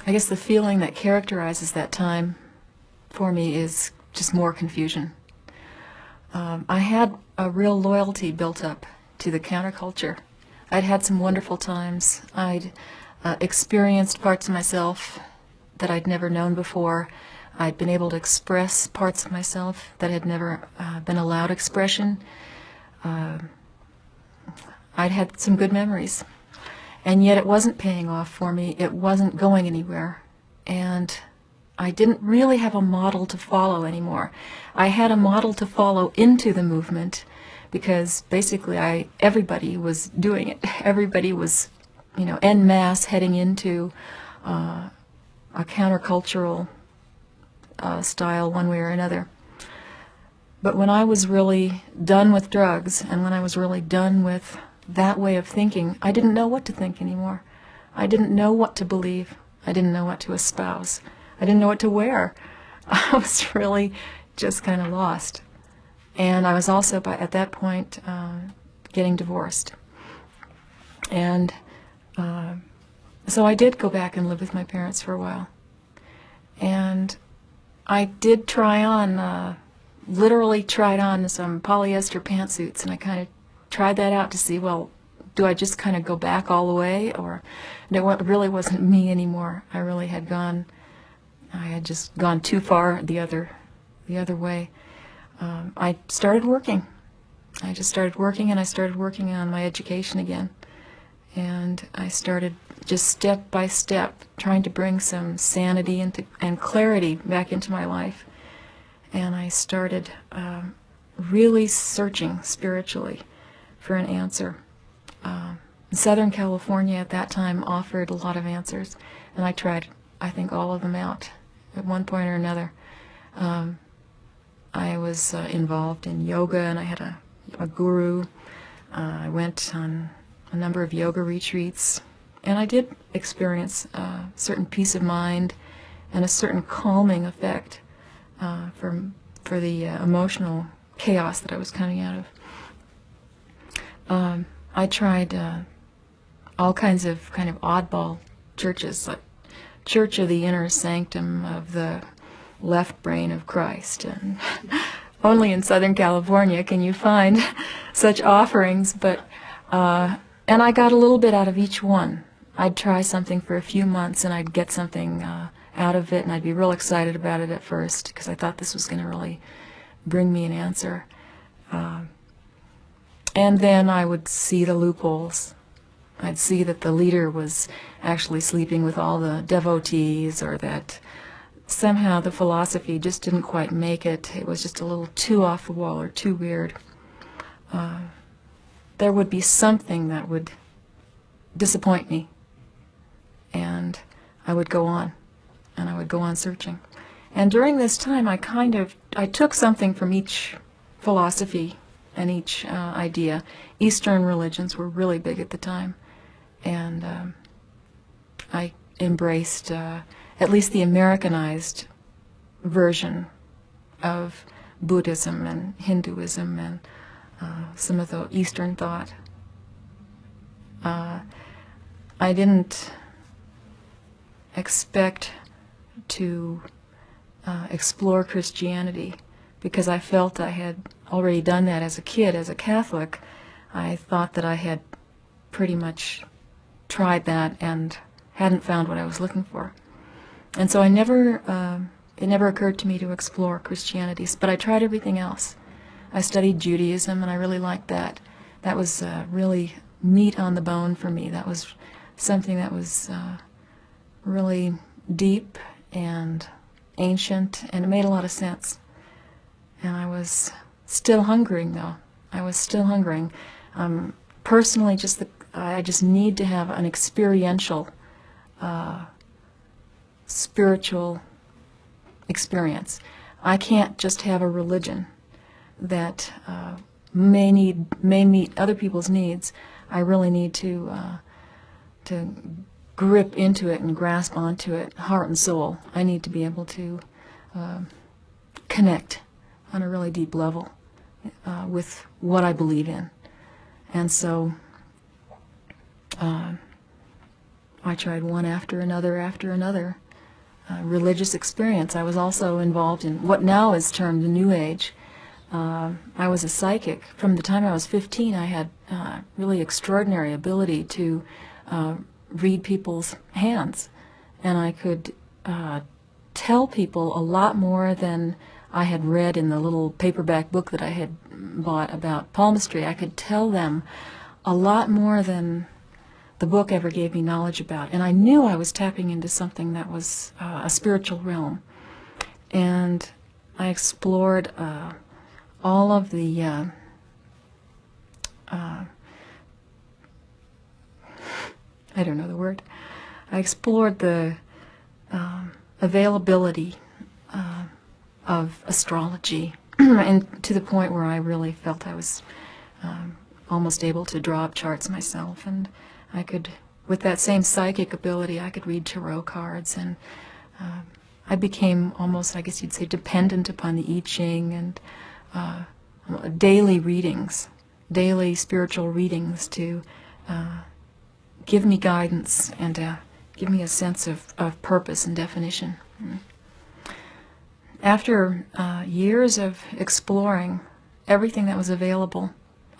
I guess the feeling that characterizes that time for me is just more confusion. I had a real loyalty built up to the counterculture. I'd had some wonderful times. I'd experienced parts of myself that I'd never known before. I'd been able to express parts of myself that had never been allowed expression. I'd had some good memories. And yet it wasn't paying off for me. It wasn't going anywhere. And I didn't really have a model to follow anymore. I had a model to follow into the movement because basically everybody was doing it. Everybody was, en masse heading into a countercultural style one way or another. But when I was really done with drugs and when I was really done with that way of thinking, I didn't know what to think anymore. I didn't know what to believe. I didn't know what to espouse. I didn't know what to wear. I was really just kind of lost. And I was also, at that point, getting divorced. And so I did go back and live with my parents for a while. And I did try on, literally tried on some polyester pantsuits, and I kind of tried that out to see, well, do I just kind of go back all the way, or it really wasn't me anymore. I really had gone, I had just gone too far the other way. I started working. I just started working, and I started working on my education again. And I started just step by step trying to bring some sanity and clarity back into my life. And I started really searching spiritually for an answer. Southern California at that time offered a lot of answers, and I tried, I think, all of them out at one point or another. I was involved in yoga, and I had a guru. I went on a number of yoga retreats, and I did experience a certain peace of mind and a certain calming effect for the emotional chaos that I was coming out of. I tried all kinds of kind of oddball churches, like Church of the Inner Sanctum of the Left Brain of Christ, and only in Southern California can you find such offerings. But and I got a little bit out of each one. I'd try something for a few months, and I'd get something out of it, and I'd be real excited about it at first because I thought this was going to really bring me an answer. And then I would see the loopholes. I'd see that the leader was actually sleeping with all the devotees, or that somehow the philosophy just didn't quite make it. It was just a little too off the wall or too weird. There would be something that would disappoint me, and I would go on, and I would go on searching. And during this time, I took something from each philosophy and each idea. Eastern religions were really big at the time, and I embraced at least the Americanized version of Buddhism and Hinduism and some of the Eastern thought. I didn't expect to explore Christianity because I felt I had already done that as a kid. As a Catholic, I thought that I had pretty much tried that and hadn't found what I was looking for. And so it never occurred to me to explore Christianity, but I tried everything else. I studied Judaism, and I really liked that. That was really meat on the bone for me. That was something that was really deep and ancient, and it made a lot of sense. And I was still hungering, though. I was still hungering. Personally, I just need to have an experiential, spiritual experience. I can't just have a religion that may meet other people's needs. I really need to grip into it and grasp onto it, heart and soul. I need to be able to connect on a really deep level with what I believe in. And so I tried one after another religious experience. I was also involved in what now is termed the New Age. I was a psychic. From the time I was 15, I had really extraordinary ability to read people's hands, and I could tell people a lot more than I had read in the little paperback book that I had bought about palmistry. I could tell them a lot more than the book ever gave me knowledge about, and I knew I was tapping into something that was a spiritual realm. And I explored all of the I don't know the word. I explored the availability of astrology, and to the point where I really felt I was almost able to draw up charts myself, and I could, with that same psychic ability, I could read tarot cards, and I became almost, I guess you'd say, dependent upon the I Ching and daily readings, daily spiritual readings to give me guidance and give me a sense of purpose and definition. After years of exploring everything that was available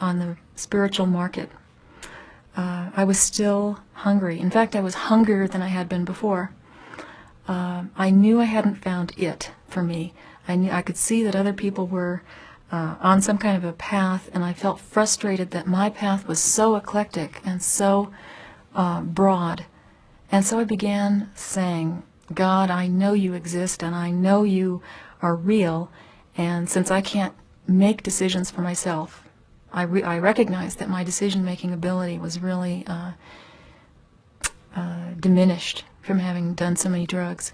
on the spiritual market, I was still hungry. In fact, I was hungrier than I had been before. I knew I hadn't found it for me. I could see that other people were on some kind of a path, and I felt frustrated that my path was so eclectic and so broad. And so I began saying, God, I know you exist, and I know you are real, and since I can't make decisions for myself, I recognized that my decision-making ability was really diminished from having done so many drugs.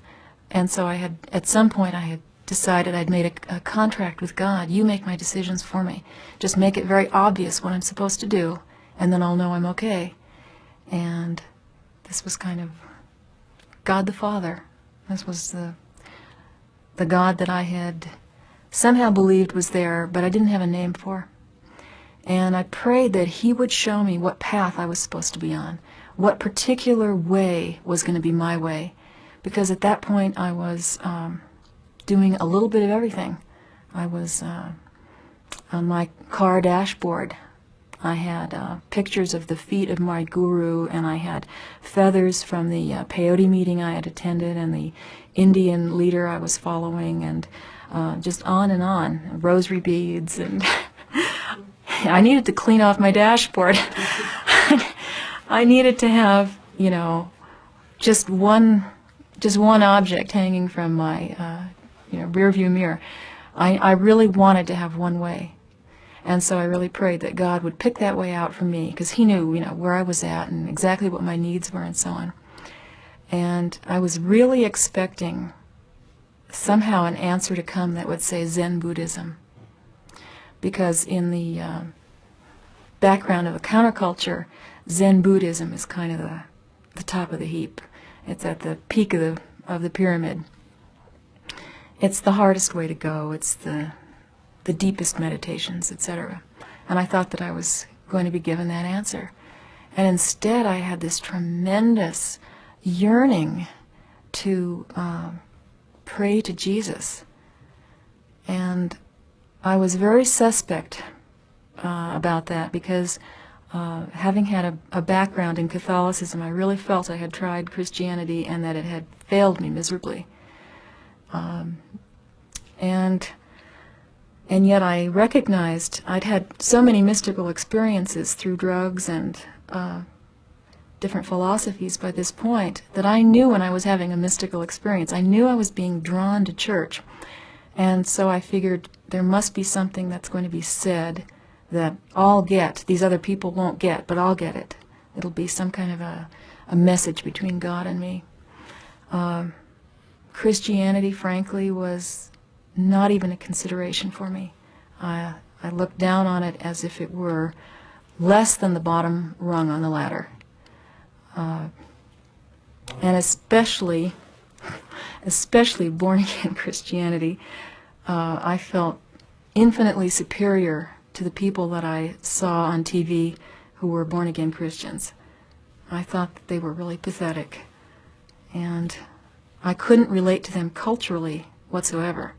And so at some point I had decided I'd made a contract with God. You make my decisions for me. Just make it very obvious what I'm supposed to do, and then I'll know I'm okay. And this was kind of God the Father. This was the God that I had somehow believed was there, but I didn't have a name for. And I prayed that he would show me what path I was supposed to be on, what particular way was going to be my way. Because at that point I was doing a little bit of everything. I was on my car dashboard. I had pictures of the feet of my guru, and I had feathers from the peyote meeting I had attended and the Indian leader I was following, and just on and on, rosary beads, and I needed to clean off my dashboard. I needed to have, just one object hanging from my, rear view mirror. I really wanted to have one way. And so I really prayed that God would pick that way out for me, because he knew, where I was at and exactly what my needs were and so on. And I was really expecting somehow an answer to come that would say Zen Buddhism. Because in the background of a counterculture, Zen Buddhism is kind of the top of the heap. It's at the peak of the pyramid. It's the hardest way to go. It's the deepest meditations, etc. And I thought that I was going to be given that answer. And instead I had this tremendous yearning to pray to Jesus. And I was very suspect about that, because having had a background in Catholicism, I really felt I had tried Christianity and that it had failed me miserably. And yet I recognized I'd had so many mystical experiences through drugs and different philosophies by this point that I knew when I was having a mystical experience, I knew I was being drawn to church. And so I figured there must be something that's going to be said that I'll get. These other people won't get, but I'll get it. It'll be some kind of a message between God and me. Christianity, frankly, was not even a consideration for me. I looked down on it as if it were less than the bottom rung on the ladder. And especially born-again Christianity, I felt infinitely superior to the people that I saw on TV who were born-again Christians. I thought that they were really pathetic, and I couldn't relate to them culturally whatsoever.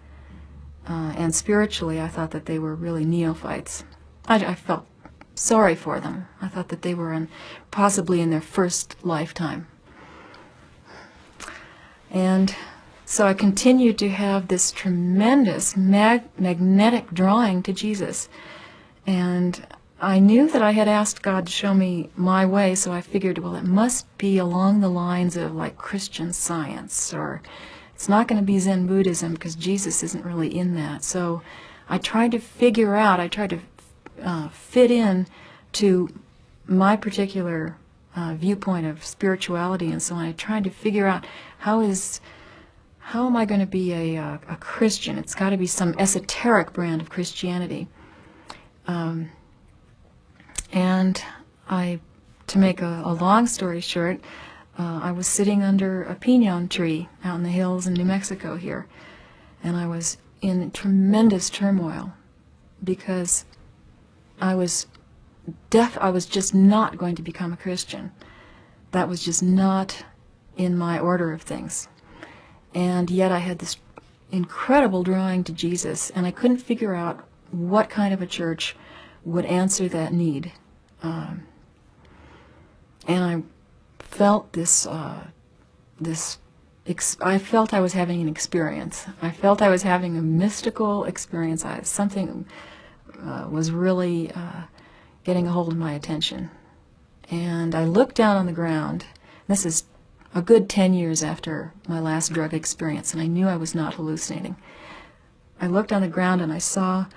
And spiritually, I thought that they were really neophytes. I felt sorry for them. I thought that they were possibly in their first lifetime. And so I continued to have this tremendous magnetic drawing to Jesus. And I knew that I had asked God to show me my way, so I figured, well, it must be along the lines of like Christian Science, or it's not going to be Zen Buddhism because Jesus isn't really in that. So I tried to figure out, I tried to fit in to my particular viewpoint of spirituality and so on. I tried to figure out how am I going to be a Christian? It's got to be some esoteric brand of Christianity. And to make a long story short, I was sitting under a pinon tree out in the hills in New Mexico here, and I was in tremendous turmoil because I was just not going to become a Christian. That was just not in my order of things. And yet I had this incredible drawing to Jesus, and I couldn't figure out what kind of a church would answer that need. And I felt I felt I was having an experience. I felt I was having a mystical experience. Something was really getting a hold of my attention. And I looked down on the ground. This is a good 10 years after my last drug experience, and I knew I was not hallucinating. I looked on the ground and I saw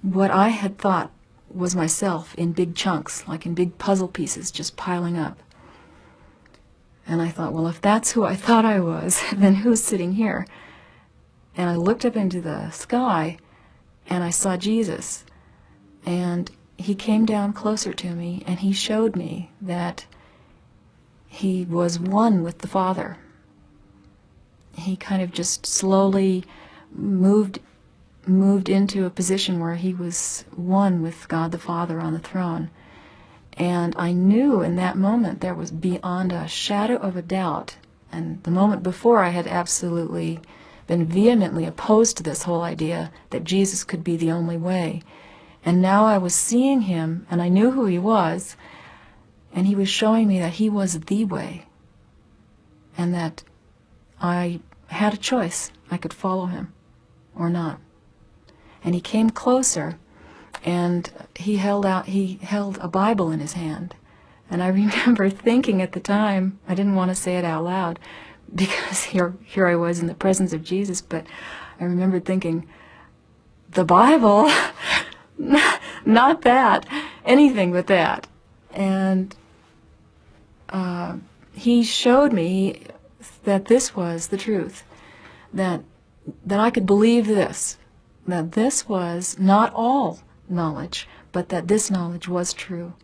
what I had thought was myself in big chunks, like in big puzzle pieces, just piling up. And I thought, well, if that's who I thought I was, then who's sitting here? And I looked up into the sky, and I saw Jesus. And he came down closer to me, and he showed me that he was one with the Father. He kind of just slowly moved into a position where he was one with God the Father on the throne. And I knew in that moment there was beyond a shadow of a doubt, and the moment before I had absolutely been vehemently opposed to this whole idea that Jesus could be the only way. And now I was seeing him, and I knew who he was, and he was showing me that he was the way, and that I had a choice. I could follow him or not. And he came closer, and he held a Bible in his hand. And I remember thinking at the time, I didn't want to say it out loud, because here I was in the presence of Jesus, but I remember thinking, the Bible? Not that, anything but that. And he showed me that this was the truth, that I could believe this, that this was not all knowledge, but that this knowledge was true,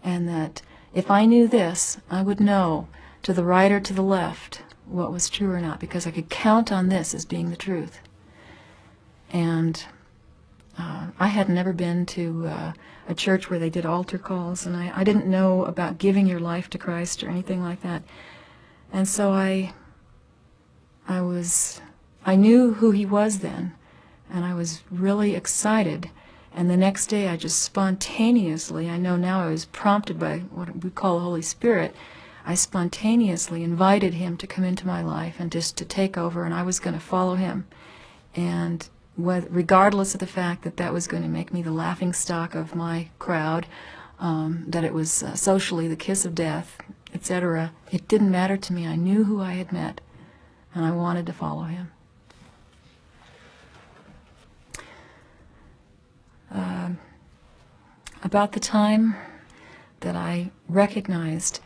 and that if I knew this, I would know to the right or to the left what was true or not, because I could count on this as being the truth. And I had never been to a church where they did altar calls, and I didn't know about giving your life to Christ or anything like that. And so I knew who he was then, and I was really excited. And the next day I just spontaneously, I know now I was prompted by what we call the Holy Spirit, I spontaneously invited him to come into my life and just to take over, and I was going to follow him. And regardless of the fact that that was going to make me the laughingstock of my crowd, that it was socially the kiss of death, etc., it didn't matter to me. I knew who I had met, and I wanted to follow him. About the time that I recognized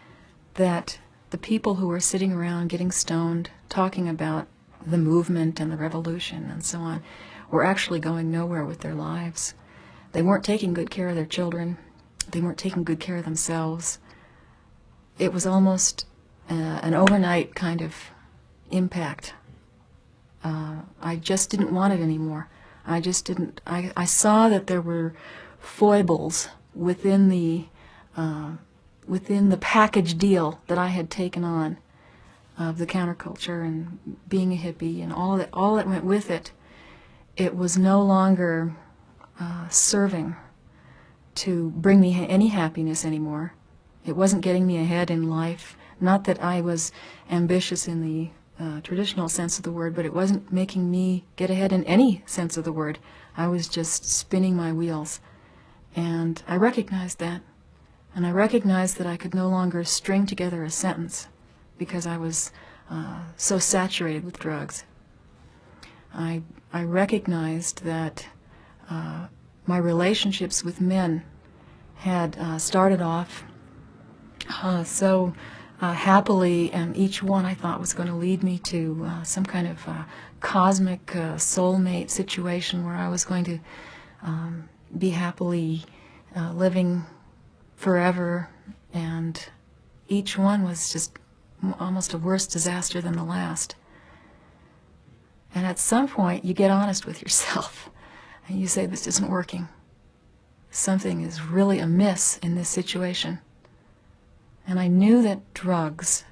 that the people who were sitting around getting stoned, talking about the movement and the revolution and so on, were actually going nowhere with their lives. They weren't taking good care of their children. They weren't taking good care of themselves. It was almost an overnight kind of impact. I just didn't want it anymore. I just didn't. I saw that there were foibles within the within the package deal that I had taken on of the counterculture and being a hippie and all that went with it, it was no longer serving to bring me any happiness anymore. It wasn't getting me ahead in life. Not that I was ambitious in the traditional sense of the word, but it wasn't making me get ahead in any sense of the word. I was just spinning my wheels. And I recognized that. And I recognized that I could no longer string together a sentence because I was so saturated with drugs. I recognized that my relationships with men had started off so happily, and each one I thought was going to lead me to some kind of cosmic soulmate situation where I was going to be happily living forever, and each one was just almost a worse disaster than the last. And at some point you get honest with yourself and you say, this isn't working. Something is really amiss in this situation. And I knew that drugs,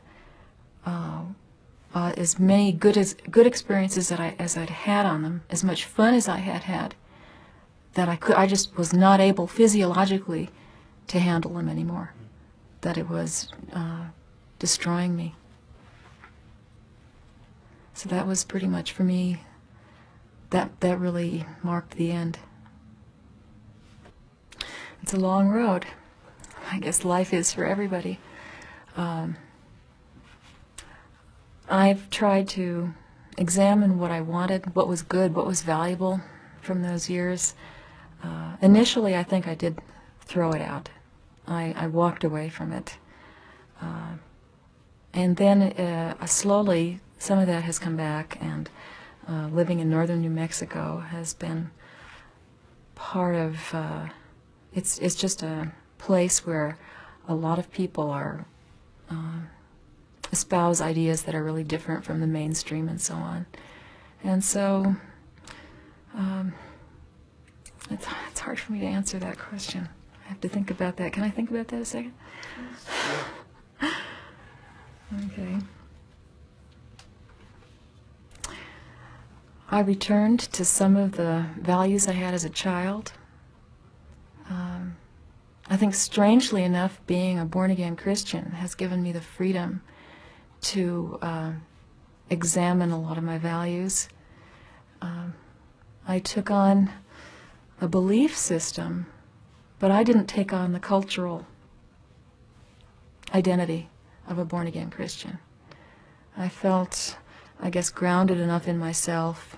as many good experiences as I'd had on them, as much fun as I had had, that I just was not able physiologically to handle them anymore. That it was destroying me. So that was pretty much for me. That really marked the end. It's a long road. I guess life is for everybody. I've tried to examine what I wanted, what was good, what was valuable from those years. Initially, I think I did throw it out. I walked away from it. And then slowly, some of that has come back, and living in northern New Mexico has been part of, it's just a place where a lot of people are espouse ideas that are really different from the mainstream and so on. And so it's hard for me to answer that question. I have to think about that. Can I think about that a second? Okay. I returned to some of the values I had as a child. I think, strangely enough, being a born-again Christian has given me the freedom to examine a lot of my values. I took on a belief system, but I didn't take on the cultural identity of a born-again Christian. I felt, I guess, grounded enough in myself,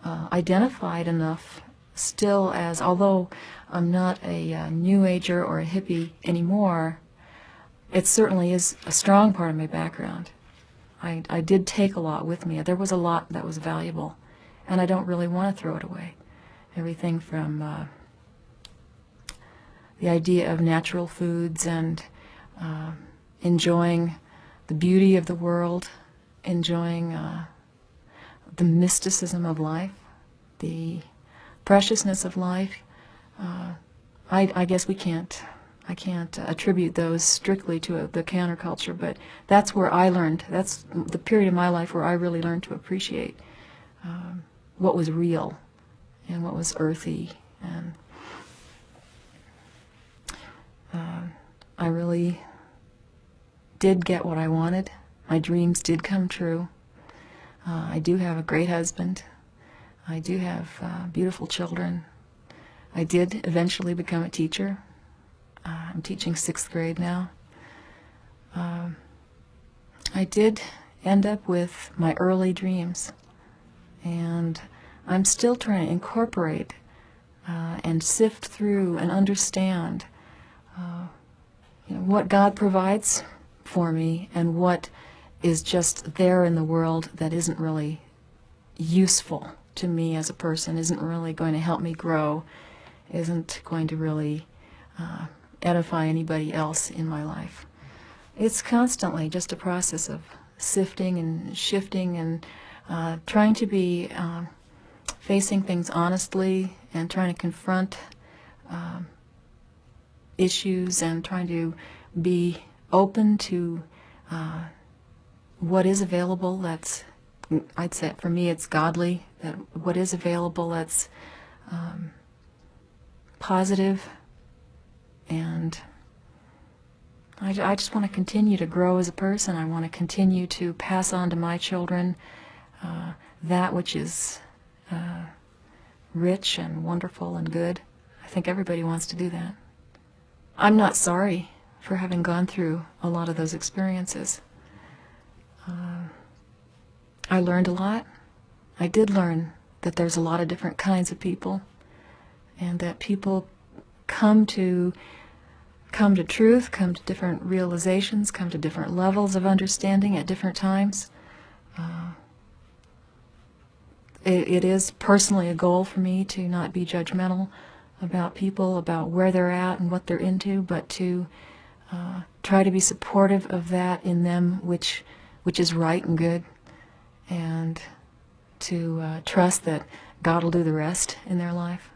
identified enough still as, although I'm not a New Ager or a hippie anymore, it certainly is a strong part of my background. I did take a lot with me. There was a lot that was valuable, and I don't really want to throw it away. Everything from the idea of natural foods and enjoying the beauty of the world, enjoying the mysticism of life, the preciousness of life. I guess I can't attribute those strictly to the counterculture, but that's where I learned, that's the period of my life where I really learned to appreciate what was real and what was earthy. And I really did get what I wanted. My dreams did come true. I do have a great husband. I do have beautiful children. I did eventually become a teacher. I'm teaching 6th grade now. I did end up with my early dreams, and I'm still trying to incorporate and sift through and understand what God provides for me and what is just there in the world that isn't really useful to me as a person, isn't really going to help me grow, isn't going to really edify anybody else in my life. It's constantly just a process of sifting and shifting and trying to be facing things honestly and trying to confront issues and trying to be open to what is available that's, I'd say for me it's godly, that what is available that's positive, and I just want to continue to grow as a person. I want to continue to pass on to my children that which is rich and wonderful and good. I think everybody wants to do that. I'm not sorry for having gone through a lot of those experiences. I learned a lot. I did learn that there's a lot of different kinds of people, and that people come to truth, come to different realizations, come to different levels of understanding at different times. It is personally a goal for me to not be judgmental about people, about where they're at and what they're into, but to try to be supportive of that in them which is right and good, and to trust that God will do the rest in their life.